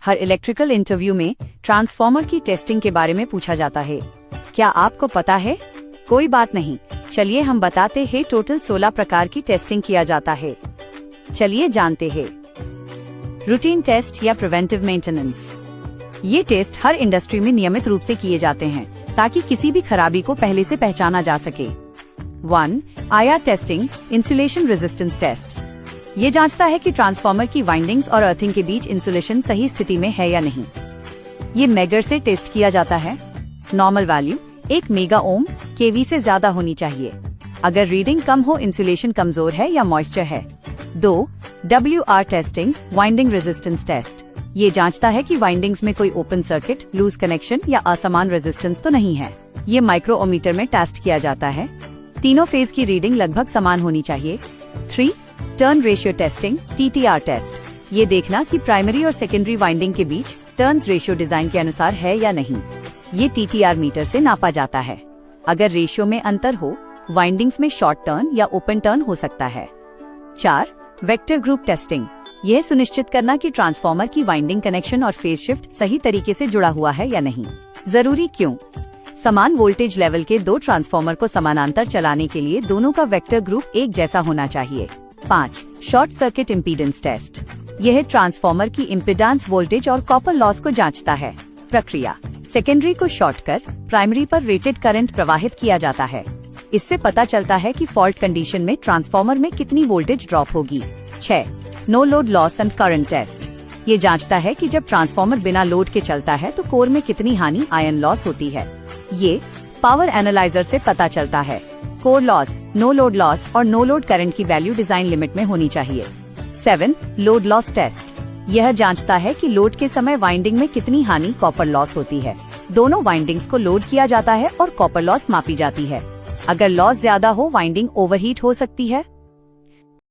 हर electrical interview में transformer की testing के बारे में पूछा जाता है। क्या आपको पता है? कोई बात नहीं, चलिए हम बताते हैं। टोटल 16 प्रकार की टेस्टिंग किया जाता है। चलिए जानते हैं। रूटीन टेस्ट या प्रिवेंटिव मेंटेनेंस। ये टेस्ट हर इंडस्ट्री में नियमित रूप से किए जाते हैं ताकि किसी भी खराबी को पहले से पहचाना जा सके। 1. IR testing, insulation resistance test. ये जांचता है कि ट्रांसफार्मर की वाइंडिंग्स और अर्थिंग के बीच इंसुलेशन सही स्थिति में है या नहीं। ये मेगर से टेस्ट किया जाता है। नॉर्मल वैल्यू 1 मेगा ओम केवी से ज्यादा होनी चाहिए। अगर रीडिंग कम हो, इंसुलेशन कमजोर है या मॉइस्चर है। 2. WR testing, winding resistance test. ये जांचता है कि वाइंडिंग्स में कोई ओपन सर्किट, लूज कनेक्शन या असमान रेजिस्टेंस तो नहीं है। ये माइक्रोमीटर में टेस्ट किया जाता है। तीनों फेज की रीडिंग लगभग समान होनी चाहिए। 3. Turn ratio testing, TTR test. ये देखना कि प्राइमरी और सेकेंडरी वाइंडिंग के बीच टर्न्स रेशियो डिजाइन के अनुसार है या नहीं। ये TTR मीटर से नापा जाता है। अगर रेशियो में अंतर हो, वाइंडिंग्स में शॉर्ट टर्न या ओपन टर्न हो सकता है। 4. Vector group testing. यह सुनिश्चित करना कि ट्रांसफार्मर की वाइंडिंग कनेक्शन और फेज शिफ्ट सही तरीके से जुड़ा हुआ है या नहीं। जरूरी क्यों? समान वोल्टेज लेवल के दो ट्रांसफार्मर को समानांतर चलाने के लिए दोनों का वेक्टर ग्रुप एक जैसा होना चाहिए। 5. Short circuit impedance test. यह ट्रांसफार्मर की इम्पीडेंस, वोल्टेज और कॉपर लॉस को जांचता है। प्रक्रिया: सेकेंडरी को शॉर्ट कर प्राइमरी पर रेटेड करंट प्रवाहित किया जाता है। इससे पता चलता है कि फॉल्ट कंडीशन में ट्रांसफार्मर में कितनी वोल्टेज ड्रॉप होगी। 6. No load loss and current test. ये जांचता है कि जब ट्रांसफार्मर बिना लोड के चलता है तो कोर में कितनी हानि, आयन लॉस होती है। ये पावर एनालाइजर से पता चलता है। Core loss, no load loss और नो लोड करंट की वैल्यू डिजाइन लिमिट में होनी चाहिए। 7. Load loss test. यह जांचता है कि लोड के समय वाइंडिंग में कितनी हानि, कॉपर लॉस होती है। दोनों वाइंडिंग्स को लोड किया जाता है और कॉपर लॉस मापी जाती है। अगर लॉस ज्यादा हो, वाइंडिंग ओवरहीट हो सकती है।